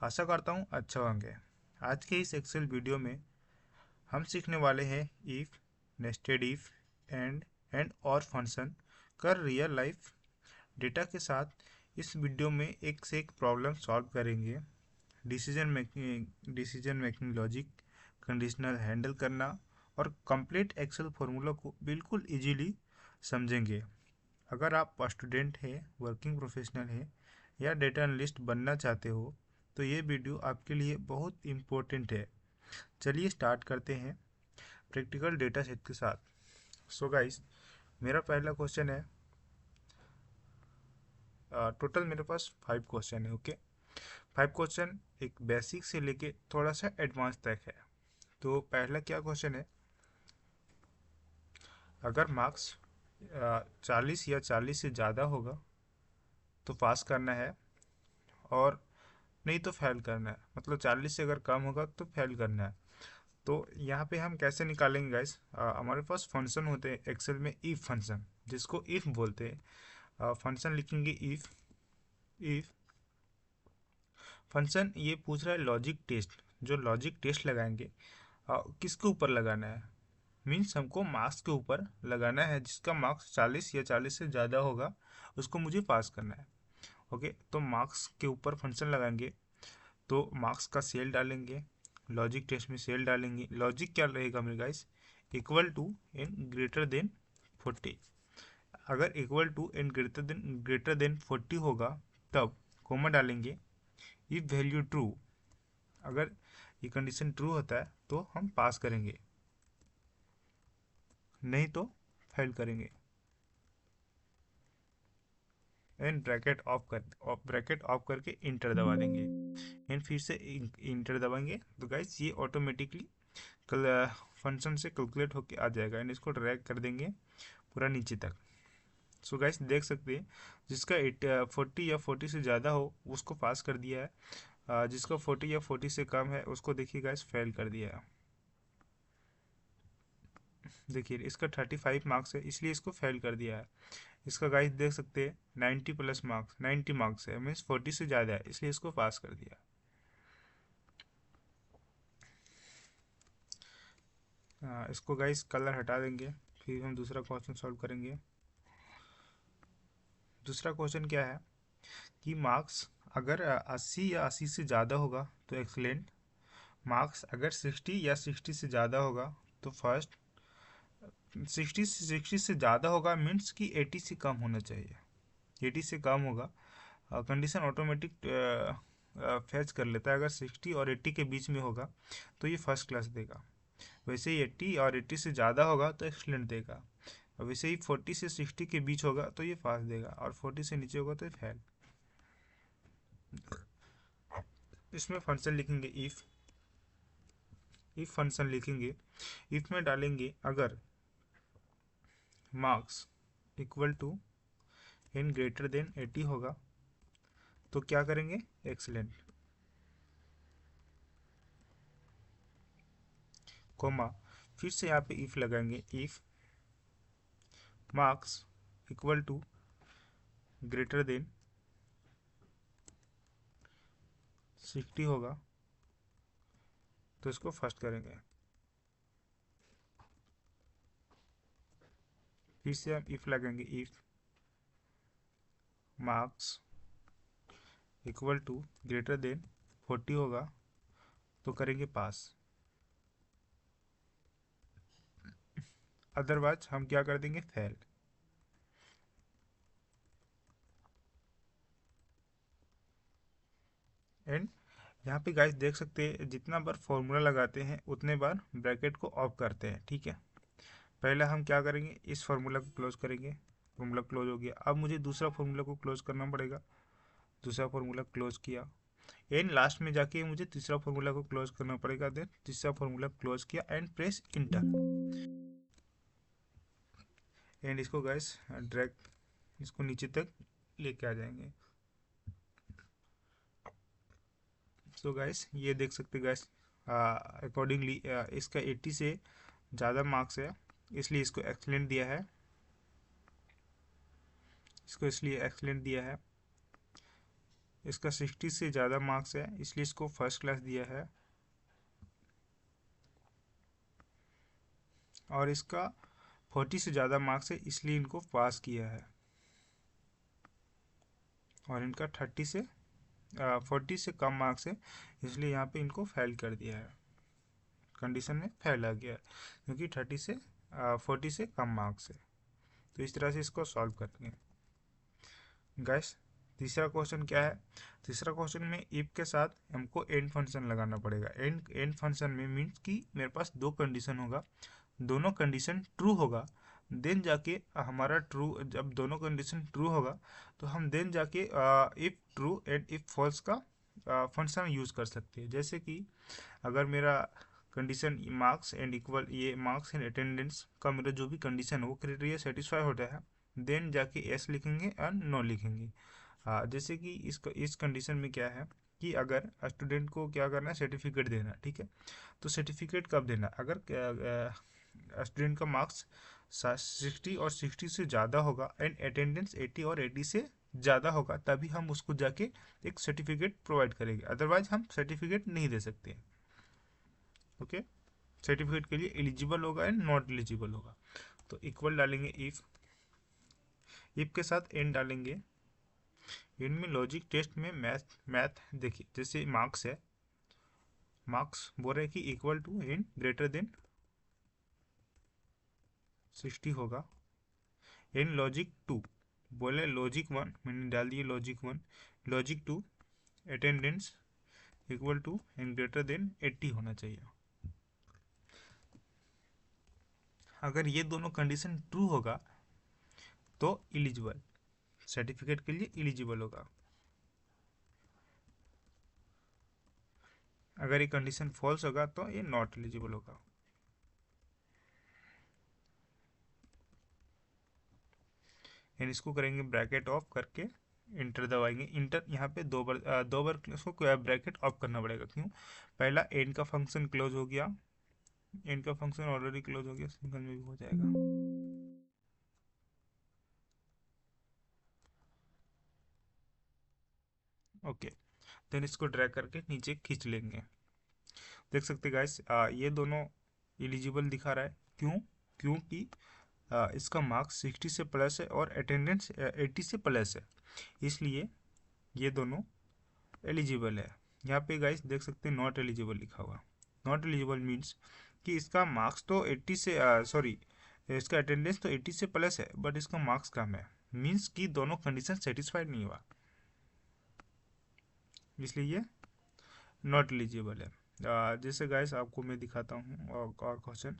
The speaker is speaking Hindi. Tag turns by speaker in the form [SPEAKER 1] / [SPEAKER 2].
[SPEAKER 1] आशा करता हूँ अच्छा होंगे। आज के इस एक्सेल वीडियो में हम सीखने वाले हैं इफ़, नेस्टेड इफ़, एंड और फंक्शन कर रियल लाइफ डेटा के साथ। इस वीडियो में एक से एक प्रॉब्लम सॉल्व करेंगे। Decision making logic, conditional handle करना और कंप्लीट एक्सेल फॉर्मूला को बिल्कुल इजीली समझेंगे। अगर आप स्टूडेंट हैं, वर्किंग प्रोफेशनल हैं या डेटा एनालिस्ट बनना चाहते हो तो ये वीडियो आपके लिए बहुत इम्पोर्टेंट है। चलिए स्टार्ट करते हैं प्रैक्टिकल डेटा सेट के साथ। सो गाइस, मेरा पहला क्वेश्चन है। टोटल मेरे पास 5 क्वेश्चन है। ओके, 5 क्वेश्चन एक बेसिक से लेके थोड़ा सा एडवांस तक है। तो पहला क्या क्वेश्चन है, अगर मार्क्स 40 या 40 से ज़्यादा होगा तो पास करना है, और नहीं तो फेल करना है। मतलब 40 से अगर कम होगा तो फेल करना है। तो यहाँ पे हम कैसे निकालेंगे गाइस? हमारे पास फंक्शन होते हैं एक्सेल में, इफ फंक्शन, जिसको इफ बोलते हैं। फंक्शन लिखेंगे इफ। इफ फंक्शन ये पूछ रहा है लॉजिक टेस्ट। जो लॉजिक टेस्ट लगाएंगे किसके ऊपर लगाना है? मीन्स हमको मार्क्स के ऊपर लगाना है। जिसका मार्क्स 40 या 40 से ज़्यादा होगा उसको मुझे पास करना है। ओके, तो मार्क्स के ऊपर फंक्शन लगाएंगे तो मार्क्स का सेल डालेंगे, लॉजिक टेस्ट में सेल डालेंगे। लॉजिक क्या रहेगा मेरे guys? Equal to and greater than 40। अगर equal to and greater than 40 होगा तब कोमा डालेंगे। इफ वैल्यू ट्रू, अगर ये कंडीशन ट्रू होता है तो हम पास करेंगे, नहीं तो फेल करेंगे। एंड ब्रैकेट ऑफ करके इंटर दबा देंगे। एंड फिर से इंटर दबाएंगे तो गाइस ये ऑटोमेटिकली कल फंक्शन से कैलकुलेट होके आ जाएगा। एंड इसको ड्रैग कर देंगे पूरा नीचे तक। सो गाइस देख सकते हैं, जिसका 40 या 40 से ज़्यादा हो उसको पास कर दिया है। जिसका 40 या 40 से कम है उसको देखिए गाइस फेल कर दिया है। देखिए इसका 35 मार्क्स है इसलिए इसको फेल कर दिया है। इसका गाइस देख सकते हैं 90 प्लस मार्क्स, 90 मार्क्स है, मीन्स 40 से ज़्यादा है, इसलिए इसको पास कर दिया। इसको गाइस कलर हटा देंगे, फिर हम दूसरा क्वेश्चन सॉल्व करेंगे। दूसरा क्वेश्चन क्या है कि मार्क्स अगर 80 या 80 से ज़्यादा होगा तो एक्सलेंट। मार्क्स अगर 60 या 60 से ज़्यादा होगा तो फर्स्ट। 60 से ज़्यादा होगा मीन्स कि 80 से कम होना चाहिए। 80 से कम होगा, कंडीशन ऑटोमेटिक फैच कर लेता है। अगर 60 और 80 के बीच में होगा तो ये फर्स्ट क्लास देगा। वैसे ही 80 और 80 से ज़्यादा होगा तो एक्सलेंट देगा। और वैसे ही 40 से 60 के बीच होगा तो ये पास देगा, और 40 से नीचे होगा तो ये फेल। इसमें फंक्शन लिखेंगे इफ़। इफ़ फंक्शन लिखेंगे, इफ़ में डालेंगे अगर marks equal to and greater than 80 होगा तो क्या करेंगे? एक्सलेंट, कोमा, फिर से यहाँ पे इफ़ लगाएंगे। If marks equal to greater than 60 होगा तो इसको फर्स्ट करेंगे। फिर से हम इफ़ लगाएंगे। If marks equal to greater than 40 होगा तो करेंगे पास। अदरवाइज हम क्या कर देंगे? फेल। एंड यहाँ पे गाइस देख सकते हैं जितना बार फॉर्मूला लगाते हैं उतने बार ब्रैकेट को ऑफ करते हैं। ठीक है, पहले हम क्या करेंगे? इस फार्मूला को क्लोज करेंगे। फार्मूला क्लोज हो गया, अब मुझे दूसरा फार्मूला को क्लोज करना पड़ेगा। दूसरा फार्मूला क्लोज किया, एंड लास्ट में जाके मुझे तीसरा फार्मूला को क्लोज करना पड़ेगा। देन तीसरा फार्मूला क्लोज किया एंड प्रेस इंटर। एंड इसको गैस ड्रैग, इसको नीचे तक लेके आ जाएंगे। सो गैस ये देख सकते गैस, अकॉर्डिंगली इसका 80 से ज़्यादा मार्क्स है इसलिए इसको एक्सलेंट दिया है। इसको इसलिए एक्सलेंट दिया है। इसका 60 से ज़्यादा मार्क्स है इसलिए इसको फर्स्ट क्लास दिया है, और इसका 40 से ज़्यादा मार्क्स है इसलिए इनको पास किया है, और इनका 40 से कम मार्क्स है इसलिए यहाँ पे इनको फेल कर दिया है, कंडीशन में फेल आ गया है क्योंकि 40 से कम मार्क्स है। तो इस तरह से इसको सॉल्व करेंगे गाइस। तीसरा क्वेश्चन क्या है? तीसरा क्वेश्चन में इफ के साथ हमको एंड फंक्शन लगाना पड़ेगा। एंड फंक्शन में मीन्स कि मेरे पास दो कंडीशन होगा, दोनों कंडीशन ट्रू होगा, देन जाके हमारा ट्रू, जब दोनों कंडीशन ट्रू होगा तो हम देन जाके if true and if false का फंक्शन यूज़ कर सकते हैं। जैसे कि अगर मेरा कंडीशन मार्क्स एंड इक्वल, ये मार्क्स एंड अटेंडेंस का मेरा जो भी कंडीशन है वो क्राइटेरिया सेटिस्फाई होता है, देन जाके एस लिखेंगे एंड नो लिखेंगे। जैसे कि इस कंडीशन में क्या है कि अगर स्टूडेंट को क्या करना है, सर्टिफिकेट देना, ठीक है। तो सर्टिफिकेट कब देना? अगर स्टूडेंट का मार्क्स 60 और 60 से ज़्यादा होगा एंड अटेंडेंस 80 और 80 से ज़्यादा होगा, तभी हम उसको जाके एक सर्टिफिकेट प्रोवाइड करेंगे, अदरवाइज हम सर्टिफिकेट नहीं दे सकते। ओके, सर्टिफिकेट के लिए एलिजिबल होगा एंड नॉट एलिजिबल होगा। तो इक्वल डालेंगे इफ के साथ एंड डालेंगे। इनमें लॉजिक टेस्ट में मैथ देखिए, जैसे मार्क्स है, मार्क्स बोल रहे हैं कि equal to and greater than 60 होगा। इन लॉजिक 2 बोले लॉजिक 1, मैंने डाल दिए logic 1, logic 2 attendance equal to and greater than 80 होना चाहिए। अगर ये दोनों कंडीशन ट्रू होगा तो एलिजिबल, सर्टिफिकेट के लिए एलिजिबल होगा। अगर ये कंडीशन फॉल्स होगा तो ये नॉट एलिजिबल होगा। एंड इसको करेंगे ब्रैकेट ऑफ करके इंटर दबाएंगे। इंटर यहाँ पे दो बार इसको ब्रैकेट ऑफ करना पड़ेगा। क्यों? पहला एंड का फंक्शन क्लोज हो गया, एंड का फंक्शन ऑलरेडी क्लोज हो गया, सिंगल में भी हो जाएगा। ओके, देन इसको ड्रैग करके नीचे खींच लेंगे। देख सकते गाइस, ये दोनों एलिजिबल दिखा रहा है। क्यों? क्योंकि इसका मार्क्स 60 से प्लस है और अटेंडेंस 80 से प्लस है, इसलिए ये दोनों एलिजिबल है। यहाँ पे गाइस देख सकते हैं नॉट एलिजिबल लिखा हुआ। नॉट एलिजिबल मीन्स कि इसका मार्क्स तो 80 से सॉरी इसका अटेंडेंस तो 80 से प्लस है बट इसका मार्क्स कम है, मीन्स कि दोनों कंडीशन सेटिस्फाइड नहीं हुआ, इसलिए ये नॉट एलिजिबल है। जैसे गाइस आपको मैं दिखाता हूँ और क्वेश्चन,